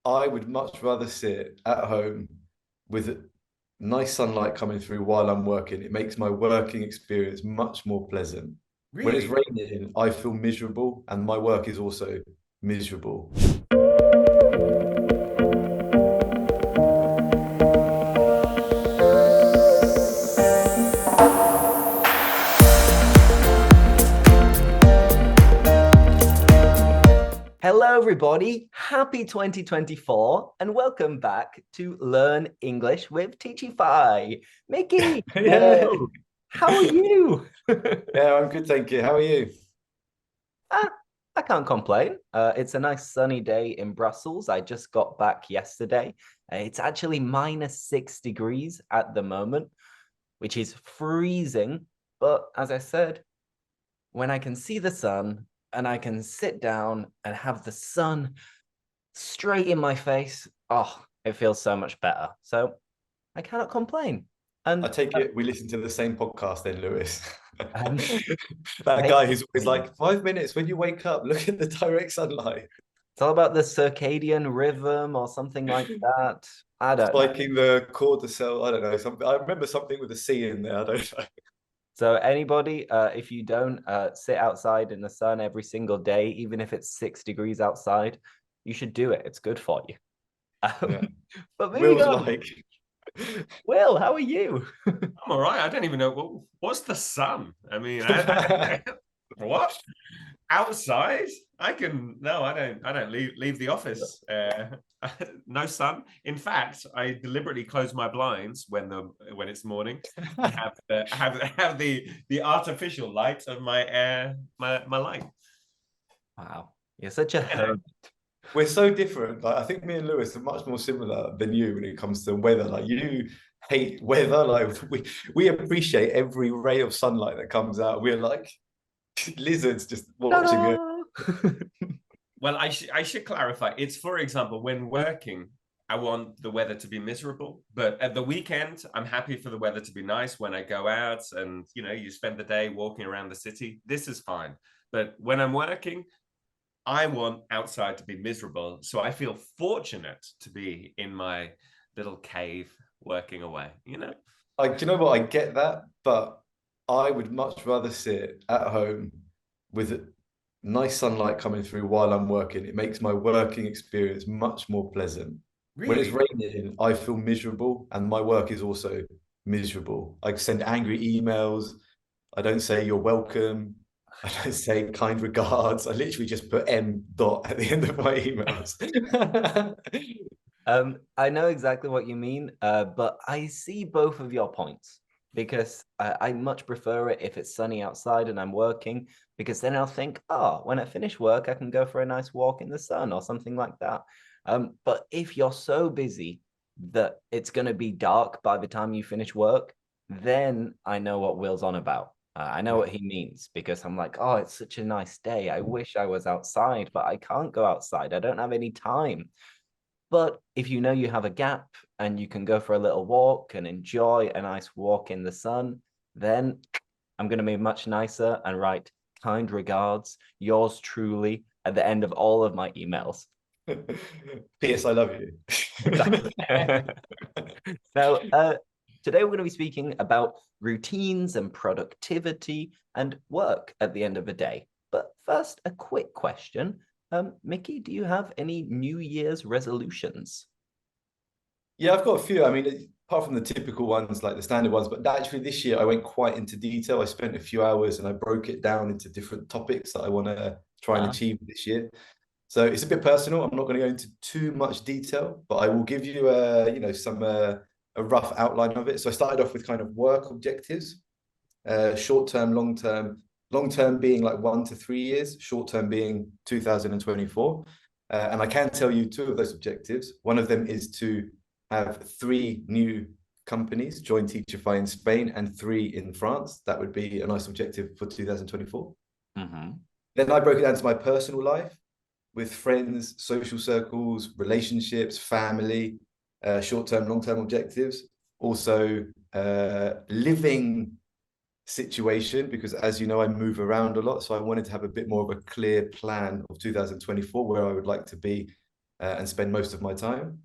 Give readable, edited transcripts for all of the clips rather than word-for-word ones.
I would much rather sit at home with nice sunlight coming through while I'm working. It makes my working experience much more pleasant. When it's Really? raining, I feel miserable, and my work is also miserable. Hello, everybody. Happy 2024, and welcome back to Learn English with Teachify. Mickey, Yeah. hello. How are you? Yeah, I'm good, thank you. How are you? Ah, I can't complain. It's a nice sunny day in Brussels. I just got back yesterday. It's actually -6 degrees at the moment, which is freezing. But as I said, when I can see the sun and I can sit down and have the sun straight in my face. Oh, it feels so much better. So I cannot complain. I And take it we listen to the same podcast then, Lewis. um, That guy who's always basically, like, 5 minutes when you wake up, look at the direct sunlight. it's all about the circadian rhythm or something like that. I don't know. Spiking the cortisol. I don't know. Something I remember something with a C in there. I don't know. So anybody, if you don't sit outside in the sun every single day, even if it's 6 degrees outside, you should do it. It's good for you. Yeah. Um, but moving Will's on, like, Will, how are you? I'm all right. I don't even know what's the sun. I mean, what outside? I can no, I don't. I don't leave the office. No sun. In fact, I deliberately close my blinds when it's morning and have the artificial light of my light. Wow, you're such a You know, hermit. we're so different. Like, I think me and Lewis are much more similar than you when it comes to weather. Like, you hate weather. Like, we appreciate every ray of sunlight that comes out. We're like lizards just watching it. Ta-da! well, I should clarify. It's, for example, when working, I want the weather to be miserable. But at the weekend, I'm happy for the weather to be nice when I go out and, you spend the day walking around the city. This is fine. But when I'm working, I want outside to be miserable. So I feel fortunate to be in my little cave working away. Like, do you know what? I get that, but I would much rather sit at home with nice sunlight coming through while I'm working. It makes my working experience much more pleasant. When it's Really? raining, I feel miserable, and my work is also miserable. I send angry emails. I don't say you're welcome. I don't say kind regards. I literally just put M dot at the end of my emails. I know exactly what you mean, but I see both of your points because I much prefer it if it's sunny outside and I'm working, because then I'll think, oh, when I finish work, I can go for a nice walk in the sun or something like that. But if you're so busy that it's going to be dark by the time you finish work, then I know what Will's on about. I know Yeah. what he means because I'm like, oh, it's such a nice day. I wish I was outside, but I can't go outside. I don't have any time. But if you know you have a gap and you can go for a little walk and enjoy a nice walk in the sun, then I'm going to be much nicer and write kind regards, yours truly, at the end of all of my emails. P.S. I love you. Exactly. So, today we're going to be speaking about routines and productivity and work at the end of the day. But first, a quick question. Mickey, do you have any New Year's resolutions? Yeah, I've got a few. I mean, apart from the typical ones, like the standard ones, but actually this year I went quite into detail. I spent a few hours and I broke it down into different topics that I want to try and Ah, achieve this year. So it's a bit personal. I'm not going to go into too much detail, but I will give you some a rough outline of it. So I started off with kind of work objectives, short term, long term. Long term being like 1 to 3 years, short term being 2024. And I can tell you two of those objectives. One of them is to have three new companies join Teachify in Spain and three in France. That would be a nice objective for 2024. mm-hmm. Then I broke it down to my personal life with friends, social circles, relationships, family, short-term, long-term objectives. Also, living situation, because as you know, I move around a lot. So I wanted to have a bit more of a clear plan of 2024, where I would like to be and spend most of my time.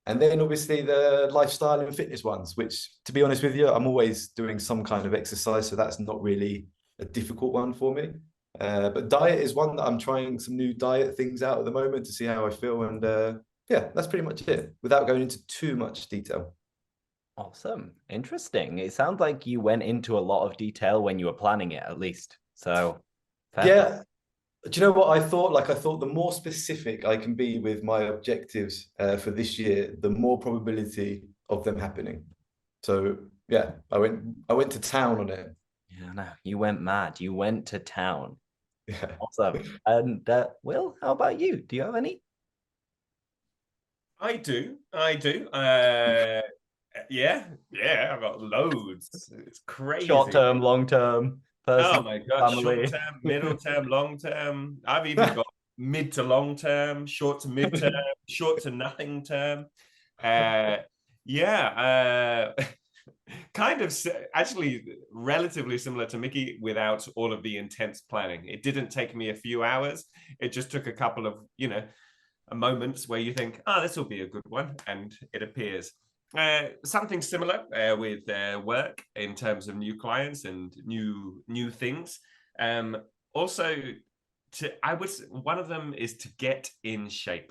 And then obviously the lifestyle and fitness ones, which, to be honest with you, I'm always doing some kind of exercise, so that's not really a difficult one for me. But diet is one that I'm trying some new diet things out at the moment to see how I feel. And yeah, that's pretty much it, without going into too much detail. Awesome. Interesting. It sounds like you went into a lot of detail when you were planning it, at least. So, yeah. Do you know what I thought? Like, I thought the more specific I can be with my objectives for this year, the more probability of them happening. So yeah, I went to town on it. Yeah, no, you went mad. You went to town. Yeah. Awesome. And Will, how about you? Do you have any? I do. Yeah, I've got loads. It's crazy. Short term, long term, oh my God, family. short term, middle term, long term. I've even got mid to long term, short to mid term, short to nothing term. Kind of actually relatively similar to Mickey without all of the intense planning. It didn't take me a few hours. It just took a couple of, moments where you think, oh, this will be a good one, and it appears. Something similar with work in terms of new clients and new things. Also, one of them is to get in shape.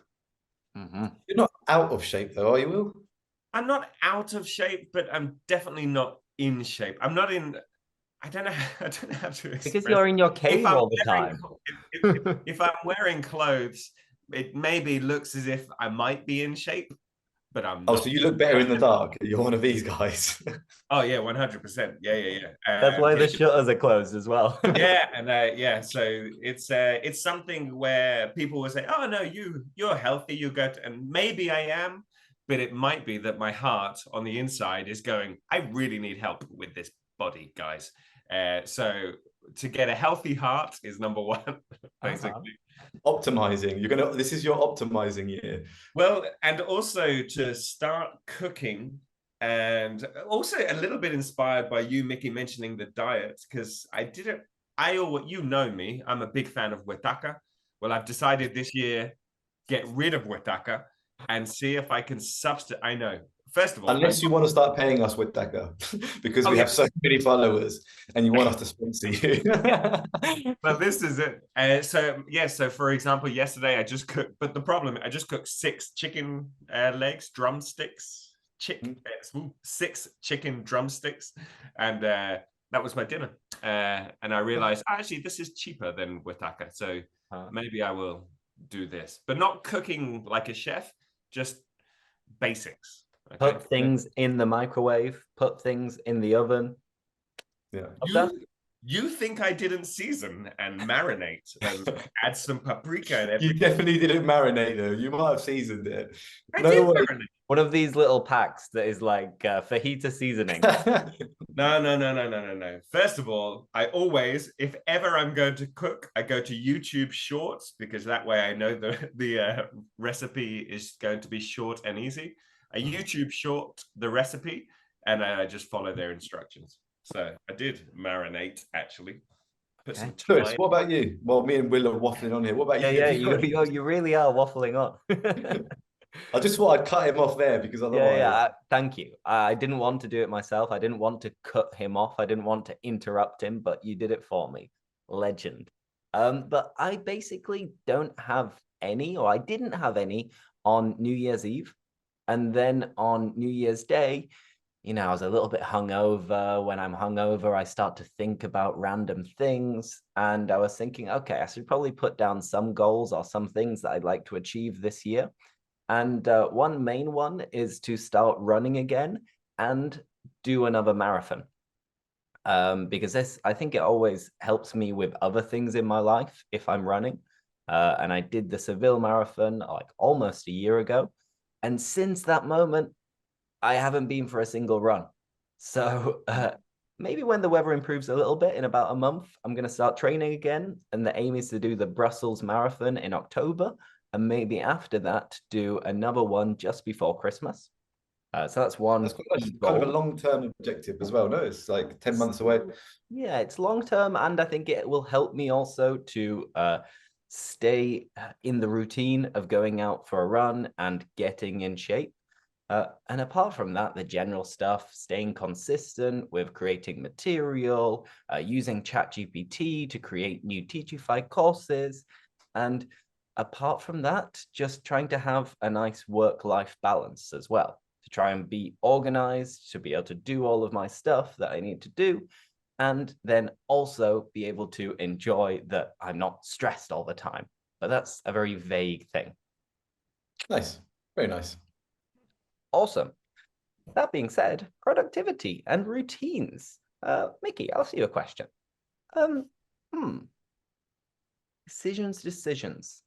Mm-hmm. You're not out of shape though, are you, Will? I'm not out of shape, but I'm definitely not in shape. I'm not in. I don't know how to express. Because you're in your cave all the time. If I'm wearing clothes, it maybe looks as if I might be in shape, but I'm not. Oh, so you look better in the dark. You're one of these guys. Oh yeah, 100%. Yeah. That's why the shutters are closed as well. Yeah, and so it's something where people will say, "Oh no, you're healthy. You go," and maybe I am, but it might be that my heart on the inside is going, "I really need help with this body, guys." So to get a healthy heart is number one, basically. Optimizing. This is your optimizing year. Well, and also to start cooking, and also a little bit inspired by you, Mickey, mentioning the diet, because you know me, I'm a big fan of Wetaka. Well, I've decided this year, get rid of Wetaka and see if I can substitute. I know. First of all, unless you want to start paying us with Deca, because we have so many followers and you want us to sponsor you. Well, this is it. So for example, yesterday I just cooked, but the problem, I just cooked 6 chicken legs, drumsticks, 6 chicken drumsticks, and that was my dinner. And I realized, actually, this is cheaper than Wetaka, so maybe I will do this, but not cooking like a chef, just basics. Okay. Put things in the microwave, put things in the oven. Yeah. You think I didn't season and marinate and add some paprika and everything? You definitely didn't marinate though. You might have seasoned it. I did marinate. One of these little packs that is like fajita seasoning. No. First of all, I always, if ever I'm going to cook, I go to YouTube Shorts, because that way I know the recipe is going to be short and easy. I YouTube short the recipe and I just follow their instructions. So I did marinate, actually. Put some time. Chris, what about you? Well, me and Will are waffling on here. What about you? Yeah, you really are waffling on. I just thought I'd cut him off there because otherwise... Thank you. I didn't want to do it myself. I didn't want to cut him off. I didn't want to interrupt him, but you did it for me. Legend. But I basically don't have any, or I didn't have any on New Year's Eve. And then on New Year's Day, I was a little bit hungover. When I'm hungover, I start to think about random things. And I was thinking, okay, I should probably put down some goals or some things that I'd like to achieve this year. And one main one is to start running again and do another marathon. Because I think it always helps me with other things in my life if I'm running. And I did the Seville marathon like almost a year ago. And since that moment, I haven't been for a single run. So maybe when the weather improves a little bit in about a month, I'm going to start training again. And the aim is to do the Brussels Marathon in October. And maybe after that, do another one just before Christmas. So that's one. That's kind of a long-term objective as well. No, it's like 10 months away. Yeah, it's long-term. And I think it will help me also to stay in the routine of going out for a run and getting in shape. And apart from that, the general stuff, staying consistent with creating material, using ChatGPT to create new Teachify courses. And apart from that, just trying to have a nice work-life balance as well, to try and be organized, to be able to do all of my stuff that I need to do, and then also be able to enjoy that I'm not stressed all the time. But that's a very vague thing. Nice. Very nice. Awesome. That being said, productivity and routines. Mickey, I'll ask you a question. Decisions.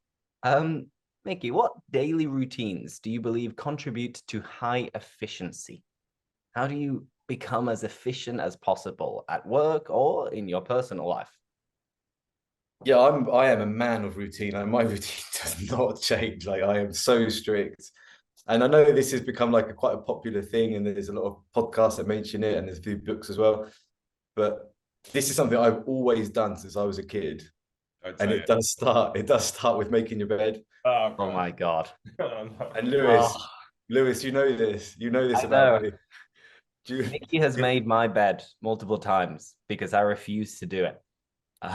Mickey, what daily routines do you believe contribute to high efficiency? How do you become as efficient as possible at work or in your personal life? Yeah, I am a man of routine. Like, my routine does not change. Like, I am so strict. And I know this has become like quite a popular thing, and there's a lot of podcasts that mention it, and there's a few books as well. But this is something I've always done since I was a kid. And it does start with making your bed. Oh my God. And Lewis, you know this. You know this about me. Mickey has made my bed multiple times because I refuse to do it.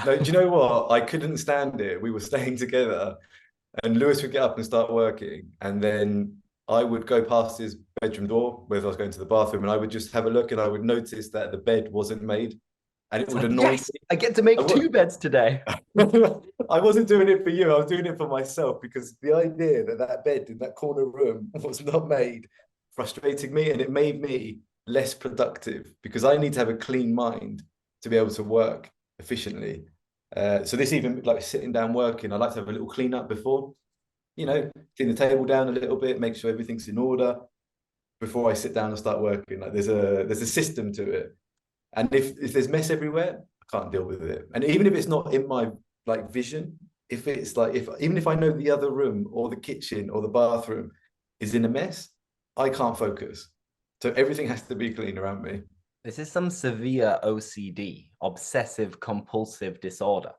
No, do you know what? I couldn't stand it. We were staying together, and Lewis would get up and start working, and then I would go past his bedroom door, whether I was going to the bathroom, and I would just have a look, and I would notice that the bed wasn't made, and it would annoy me. I get to make 2 beds today. I wasn't doing it for you. I was doing it for myself, because the idea that that bed in that corner room was not made frustrated me, and it made me less productive, because I need to have a clean mind to be able to work efficiently. So this, even like sitting down working, I like to have a little clean up before, clean the table down a little bit, make sure everything's in order before I sit down and start working. Like, there's a system to it. And if there's mess everywhere, I can't deal with it. And even if it's not in my like vision, if it's like, even if I know the other room or the kitchen or the bathroom is in a mess, I can't focus. So everything has to be clean around me. This is some severe OCD, obsessive compulsive disorder.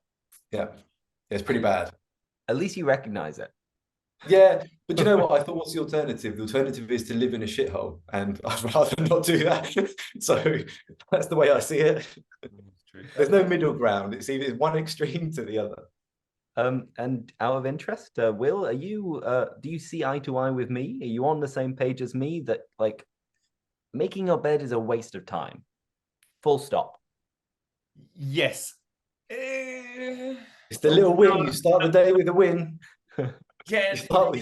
Yeah, it's pretty bad. At least you recognize it. Yeah, but you know what? I thought, what's the alternative? The alternative is to live in a shithole, and I'd rather not do that. So that's the way I see it. There's no middle ground. It's either one extreme to the other. And out of interest, Will, are you do you see eye to eye with me? Are you on the same page as me that like making your bed is a waste of time? Full stop. Yes. It's the little win. You start the day with a win. Yeah. Well,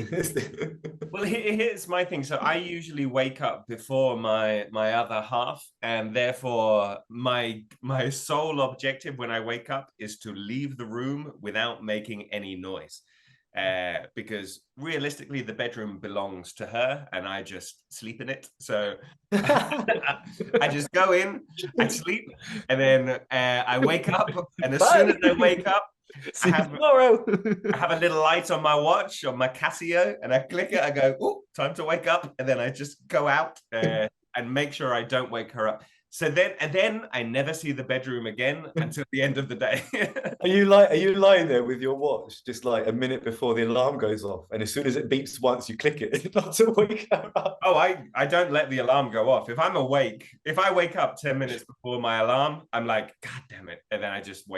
here's my thing. So I usually wake up before my other half, and therefore my sole objective when I wake up is to leave the room without making any noise. Because realistically, the bedroom belongs to her, and I just sleep in it. So I just go in, I sleep, and then I wake up, and as soon as I wake up, I have a little light on my watch, on my Casio, and I click it. I go, oh, time to wake up, and then I just go out and make sure I don't wake her up. So then I never see the bedroom again until the end of the day. Are you lying there with your watch just like a minute before the alarm goes off, and as soon as it beeps once, you click it not to wake her up? Oh, I don't let the alarm go off. If I'm awake, if I wake up 10 minutes before my alarm, I'm like, God damn it. And then I just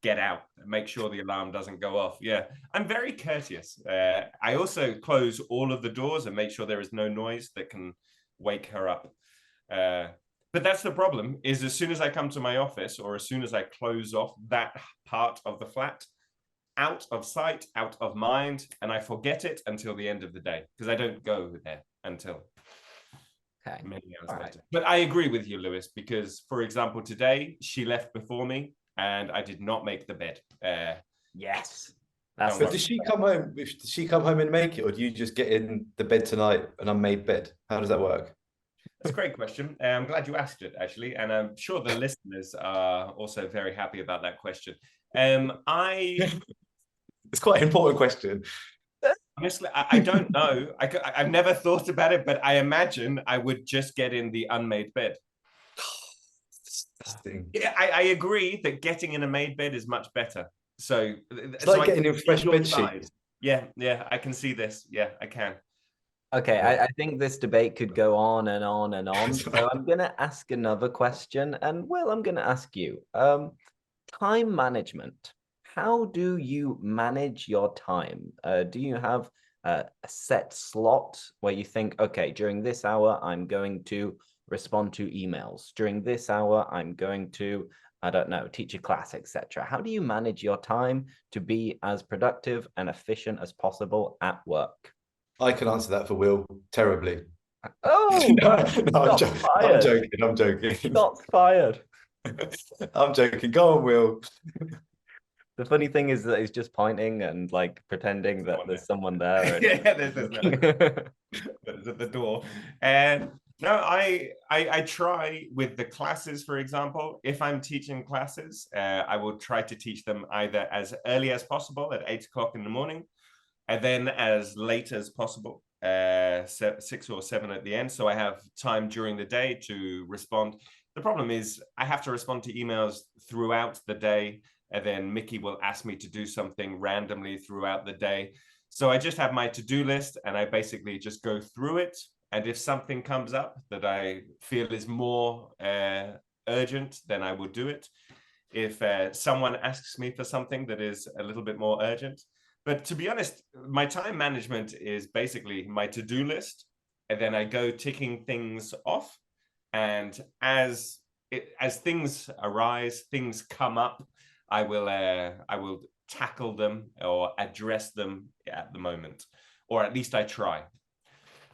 get out and make sure the alarm doesn't go off. Yeah, I'm very courteous. I also close all of the doors and make sure there is no noise that can wake her up. But that's the problem, is as soon as I come to my office, or as soon as I close off that part of the flat, out of sight, out of mind, and I forget it until the end of the day, because I don't go there until many hours later. But I agree with you, Lewis, because, for example, today, she left before me, and I did not make the bed. Yes. But does she come home? Does she come home and make it, or do you just get in the bed tonight, an unmade bed? How does that work? That's a great question. I'm glad you asked it, actually, and I'm sure the listeners are also very happy about that question. It's quite an important question. Honestly, I don't know. I've never thought about it, but I imagine I would just get in the unmade bed. Disgusting. Yeah, I agree that getting in a made bed is much better. So It's like getting a fresh bed sheet. Yeah, I can see this. Yeah, I can. Okay, I think this debate could go on and on and on. So I'm going to ask another question, and Will, I'm going to ask you. Time management. How do you manage your time? Do you have a set slot where you think, okay, during this hour, I'm going to respond to emails. During this hour, I'm going to, I don't know, teach a class, etc. How do you manage your time to be as productive and efficient as possible at work? I can answer that for Will terribly. Oh, No, I'm fired. joking. I'm joking. Shots fired. I'm joking. Go on, Will. The funny thing is that he's just pointing and like pretending that there's someone there. And... yeah, there's at the door. And no, I try with the classes, for example. If I'm teaching classes, I will try to teach them either as early as possible at 8 o'clock in the morning, and then as late as possible, 6 or 7 at the end. So I have time during the day to respond. The problem is I have to respond to emails throughout the day, and then Mickey will ask me to do something randomly throughout the day. So I just have my to-do list, and I basically just go through it. And if something comes up that I feel is more urgent, then I will do it. If someone asks me for something that is a little bit more urgent. But to be honest, my time management is basically my to-do list, and then I go ticking things off. And as things arise, things come up, I will tackle them or address them at the moment, or at least I try.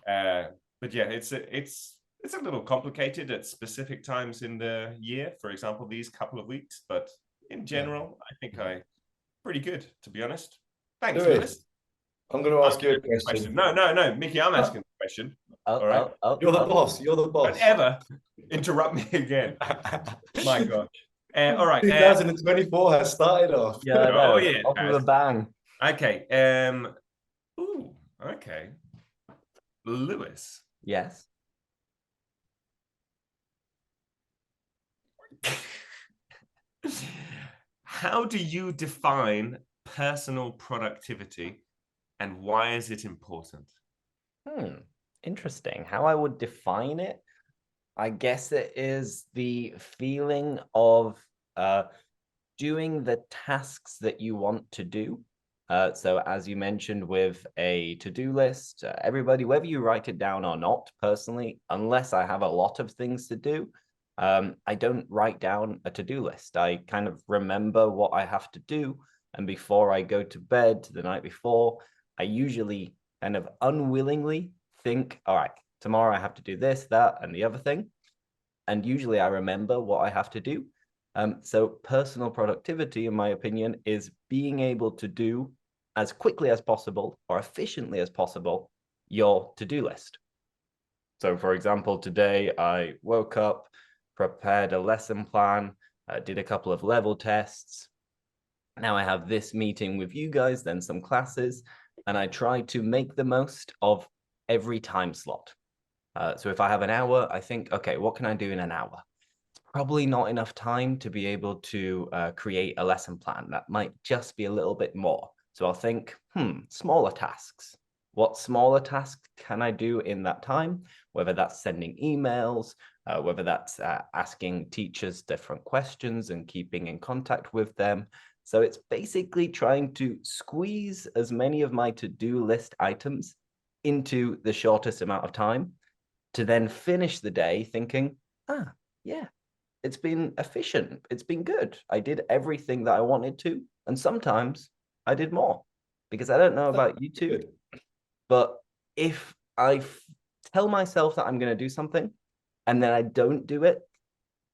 But yeah, it's a little complicated at specific times in the year. For example, these couple of weeks, but in general, I think I'm pretty good, to be honest. Thanks, Lewis. I'm going to ask you a question. No, Mickey, I'm asking the question. All right. You're the boss. You're the boss. Don't ever interrupt me again. My God. All right. 2024 has started off. Yeah. Oh yeah. Off with a bang. Okay. Ooh. Okay. Lewis. Yes. How do you define personal productivity, and why is it important? Interesting. How I would define it, I guess it is the feeling of doing the tasks that you want to do. So as you mentioned with a to-do list, everybody, whether you write it down or not, personally, unless I have a lot of things to do, I don't write down a to-do list. I kind of remember what I have to do. And before I go to bed the night before, I usually kind of unwillingly think, all right, tomorrow I have to do this, that, and the other thing. And usually I remember what I have to do. So personal productivity, in my opinion, is being able to do as quickly as possible or efficiently as possible your to-do list. So for example, today I woke up, prepared a lesson plan, did a couple of level tests. Now I have this meeting with you guys, then some classes, and I try to make the most of every time slot. So if I have an hour, I think, okay, what can I do in an hour? It's probably not enough time to be able to create a lesson plan. That might just be a little bit more. So I'll think, smaller tasks. What smaller tasks can I do in that time? Whether that's sending emails, whether that's asking teachers different questions and keeping in contact with them. So it's basically trying to squeeze as many of my to-do list items into the shortest amount of time to then finish the day thinking, yeah, it's been efficient. It's been good. I did everything that I wanted to. And sometimes I did more, because I don't know about you two, but if I tell myself that I'm going to do something and then I don't do it,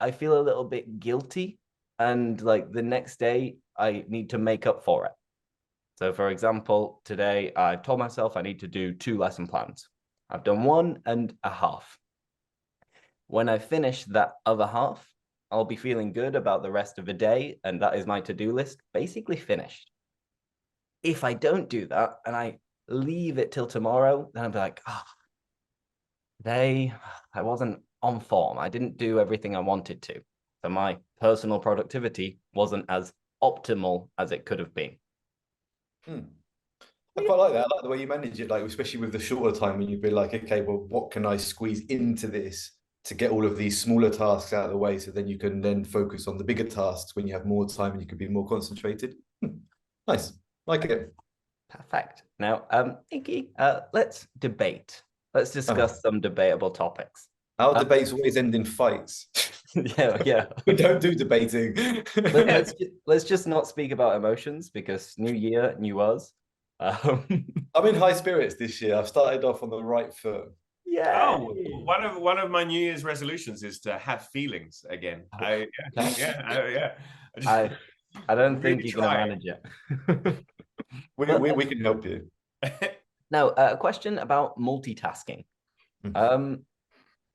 I feel a little bit guilty. And like the next day, I need to make up for it. So for example, today I told myself I need to do 2 lesson plans. I've done 1.5. When I finish that other half, I'll be feeling good about the rest of the day. And that is my to-do list basically finished. If I don't do that and I leave it till tomorrow, then I'll be like, today I wasn't on form. I didn't do everything I wanted to. So my personal productivity wasn't as optimal as it could have been. I quite like that. I like the way you manage it, like especially with the shorter time when you'd be like, okay, well, what can I squeeze into this to get all of these smaller tasks out of the way, so then you can then focus on the bigger tasks when you have more time and you can be more concentrated. Nice, like it. Perfect. Now, Nikki, let's debate. Let's discuss some debatable topics. Our debates always end in fights. Yeah. We don't do debating. let's just not speak about emotions, because new year, new us. I'm in high spirits this year. I've started off on the right foot. Yeah. Oh, one of my New Year's resolutions is to have feelings again. I don't think you're going to manage it. We can help you. Now, a question about multitasking.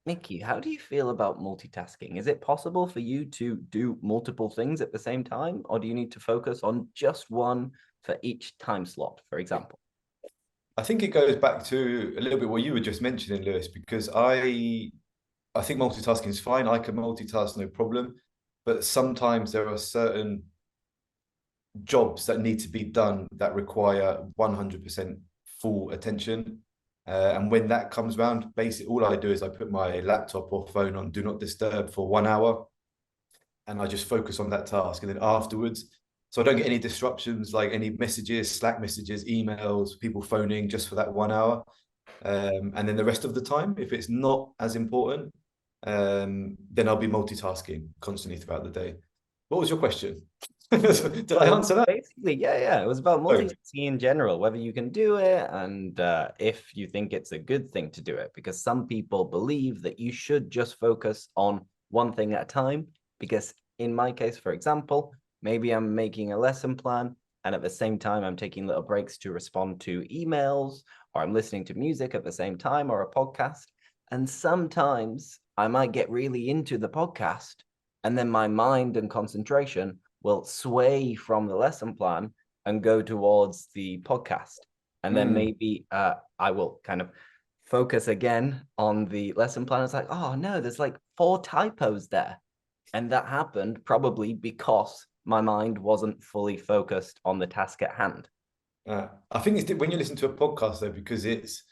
Mickey, how do you feel about multitasking? Is it possible for you to do multiple things at the same time, or do you need to focus on just one for each time slot, for example? I think it goes back to a little bit what you were just mentioning, Lewis, because I think multitasking is fine. I can multitask, no problem. But sometimes there are certain jobs that need to be done that require 100% full attention. And when that comes around, basically all I do is I put my laptop or phone on do not disturb for 1 hour, and I just focus on that task. And then afterwards, so I don't get any disruptions, like any messages, Slack messages, emails, people phoning, just for that 1 hour. And then the rest of the time, if it's not as important, then I'll be multitasking constantly throughout the day. What was your question? Did I answer that? Basically, yeah. It was about multitasking in general, whether you can do it, and if you think it's a good thing to do it, because some people believe that you should just focus on one thing at a time. Because in my case, for example, maybe I'm making a lesson plan, and at the same time, I'm taking little breaks to respond to emails, or I'm listening to music at the same time, or a podcast. And sometimes I might get really into the podcast, and then my mind and concentration will sway from the lesson plan and go towards the podcast. And then maybe I will kind of focus again on the lesson plan. It's like, oh no, there's like 4 typos there. And that happened probably because my mind wasn't fully focused on the task at hand. I think it's when you listen to a podcast though, because it's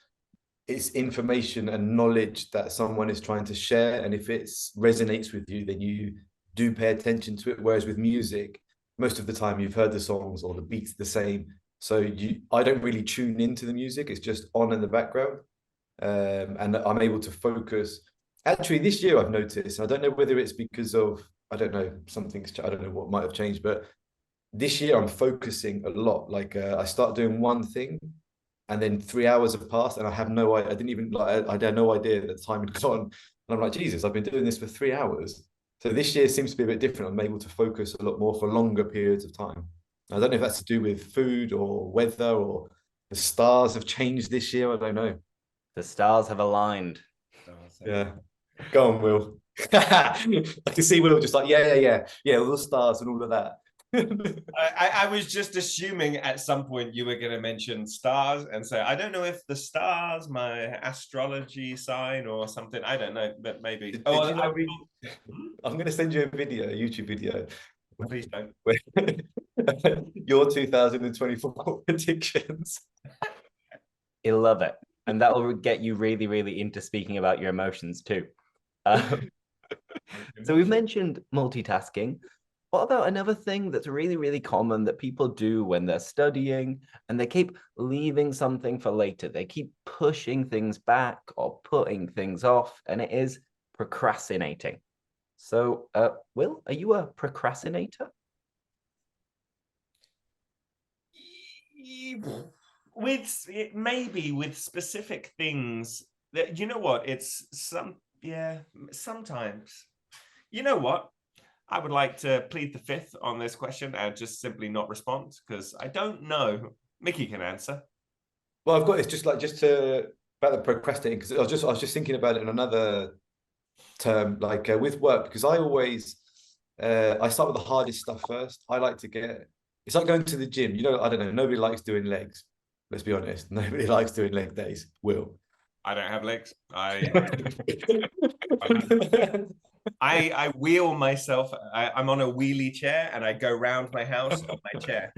information and knowledge that someone is trying to share. And if it resonates with you, then you do pay attention to it. Whereas with music, most of the time you've heard the songs or the beats the same. So I don't really tune into the music. It's just on in the background. And I'm able to focus. Actually, this year I've noticed, I don't know whether it's because of, I don't know what might have changed, but this year I'm focusing a lot. Like I start doing one thing, and then 3 hours have passed, and I have no idea. I had no idea that the time had gone. And I'm like, Jesus, I've been doing this for 3 hours. So this year seems to be a bit different. I'm able to focus a lot more for longer periods of time. I don't know if that's to do with food or weather, or the stars have changed this year. I don't know. The stars have aligned. Yeah. Go on, Will. I can see Will just like, yeah, all the stars and all of that. I was just assuming at some point you were going to mention stars and say, I don't know if the stars, my astrology sign or something. I don't know, but maybe. I'm going to send you a YouTube video. Please don't. Your 2024 predictions. You'll love it. And that will get you really, really into speaking about your emotions too. So we've mentioned multitasking. What about another thing that's really, really common that people do when they're studying, and they keep leaving something for later? They keep pushing things back or putting things off, and it is procrastinating. So, Will, are you a procrastinator? Maybe with specific things that, you know what, sometimes. You know what? I would like to plead the fifth on this question and just simply not respond, because I don't know. Mickey can answer. Well, I've got it's just about the procrastinating, because I was just thinking about it in another term, like with work, because I always I start with the hardest stuff first. I like to it's like going to the gym. You know, I don't know. Nobody likes doing legs. Let's be honest. Nobody likes doing leg days. Will. I don't have legs. I wheel myself. I'm on a wheelie chair and I go round my house on my chair.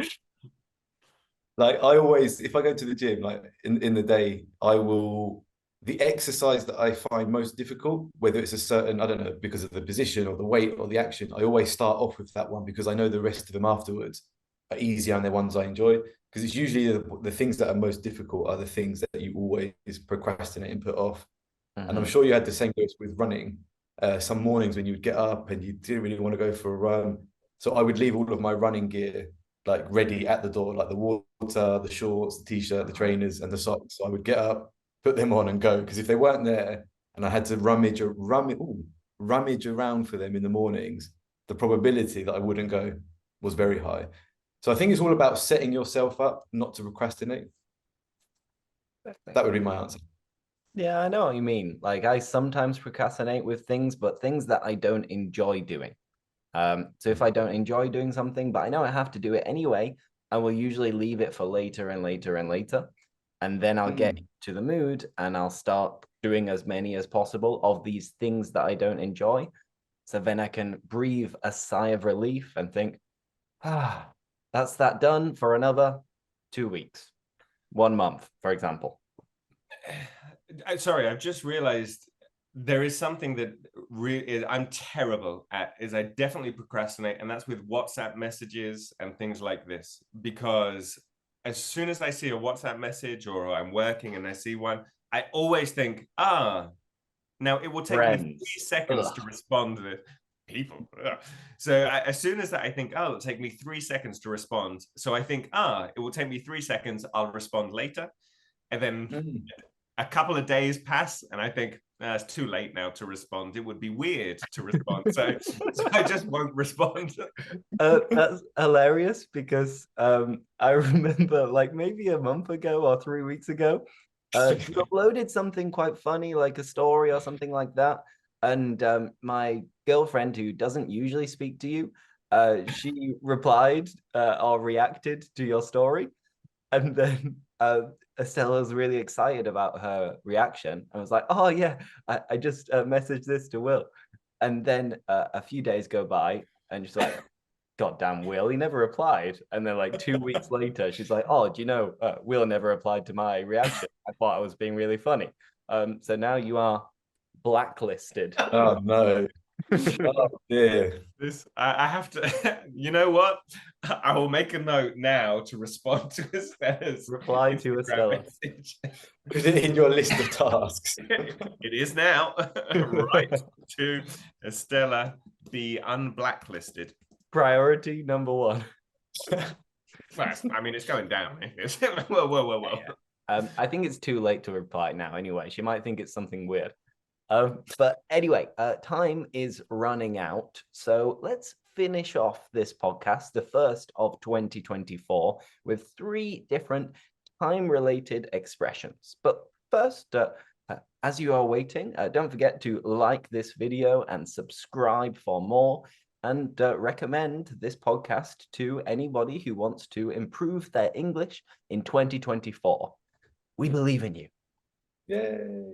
Like I always, if I go to the gym, like in the day, the exercise that I find most difficult, whether it's a certain, I don't know, because of the position or the weight or the action, I always start off with that one because I know the rest of them afterwards are easier and they're ones I enjoy. Because it's usually the things that are most difficult are the things that you always procrastinate and put off. And I'm sure you had the same goes with running. Some mornings when you would get up and you didn't really want to go for a run. So I would leave all of my running gear like ready at the door, like the water, the shorts, the t-shirt, the trainers, and the socks. So I would get up, put them on, and go. Because if they weren't there, and I had to rummage around for them in the mornings, the probability that I wouldn't go was very high. So I think it's all about setting yourself up not to procrastinate. That would be my answer. Yeah, I know what you mean. Like I sometimes procrastinate with things, but things that I don't enjoy doing. So if I don't enjoy doing something, but I know I have to do it anyway, I will usually leave it for later and later and later. And then I'll get to the mood and I'll start doing as many as possible of these things that I don't enjoy. So then I can breathe a sigh of relief and think, that's that done for another 2 weeks, 1 month, for example. Sorry, I've just realized there is something that I'm terrible at is I definitely procrastinate, and that's with WhatsApp messages and things like this. Because as soon as I see a WhatsApp message or I'm working and I see one, I always think, now it will take me 3 seconds to respond to it. People. So as soon as I think, it'll take me 3 seconds to respond. So I think, it will take me 3 seconds. I'll respond later. And then a couple of days pass and I think, it's too late now to respond. It would be weird to respond. So I just won't respond. That's hilarious because I remember like maybe a month ago or 3 weeks ago, you uploaded something quite funny, like a story or something like that. And my girlfriend, who doesn't usually speak to you, she replied or reacted to your story. And then Estella was really excited about her reaction. I was like, oh, yeah, I just messaged this to Will. And then a few days go by and she's like, God damn, Will, he never replied. And then like 2 weeks later, she's like, oh, do you know, Will never replied to my reaction. I thought I was being really funny. So now you are blacklisted. Oh, no. Oh, dear. I have to, you know what? I will make a note now to respond to Estella's reply to Estella. Message. Put it in your list of tasks. It is now. Right to Estella, be unblacklisted. Priority number 1. I mean, it's going down. Whoa. Yeah. I think it's too late to reply now anyway. She might think it's something weird. But anyway, time is running out. So let's finish off this podcast, the first of 2024, with 3 different time-related expressions. But first, as you are waiting, don't forget to like this video and subscribe for more, and recommend this podcast to anybody who wants to improve their English in 2024. We believe in you. Yay!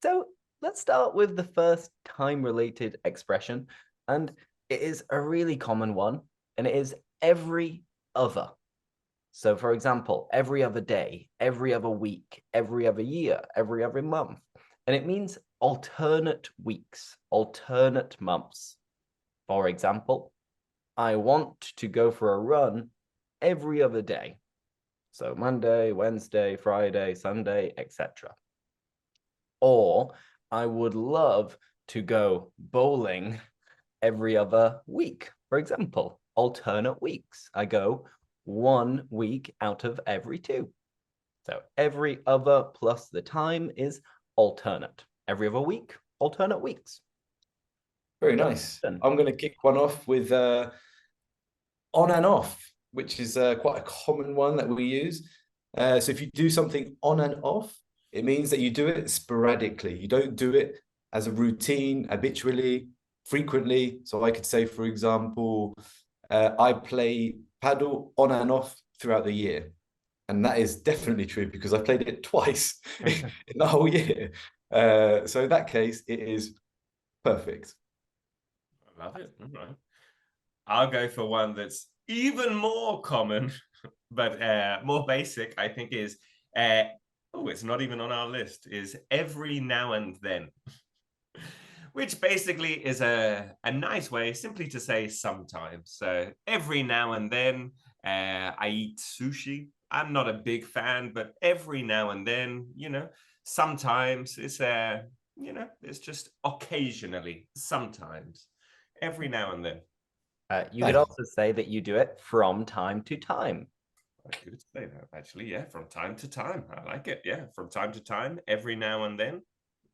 So let's start with the first time-related expression, and it is a really common one, and it is every other. So, for example, every other day, every other week, every other year, every other month, and it means alternate weeks, alternate months. For example, I want to go for a run every other day. So Monday, Wednesday, Friday, Sunday, etc. Or I would love to go bowling every other week. For example, alternate weeks. I go 1 week out of every 2. So every other plus the time is alternate. Every other week, alternate weeks. Very nice. I'm going to kick one off with on and off, which is quite a common one that we use. So if you do something on and off, it means that you do it sporadically. You don't do it as a routine, habitually, frequently. So I could say, for example, I play paddle on and off throughout the year. And that is definitely true because I played it twice in the whole year. So in that case, it is perfect. I love it. All right. I'll go for one that's even more common, but more basic, I think is, it's not even on our list, is every now and then. Which basically is a nice way simply to say sometimes. So every now and then, I eat sushi. I'm not a big fan, but every now and then, sometimes it's it's just occasionally, sometimes, every now and then. You could also say that you do it from time to time. I could say that, actually, yeah, from time to time. I like it, yeah, from time to time, every now and then.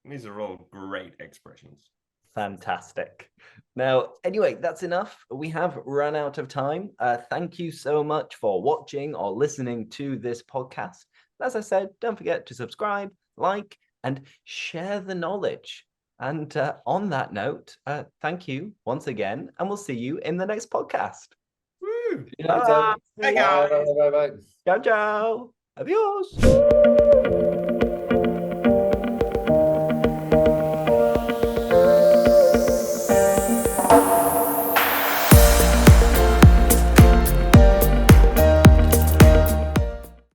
These are all great expressions. Fantastic. Now, anyway, that's enough. We have run out of time. Thank you so much for watching or listening to this podcast. As I said, don't forget to subscribe, like, and share the knowledge. And on that note, thank you once again, and we'll see you in the next podcast. Woo! Bye, guys. Bye. Ciao, ciao. Adios.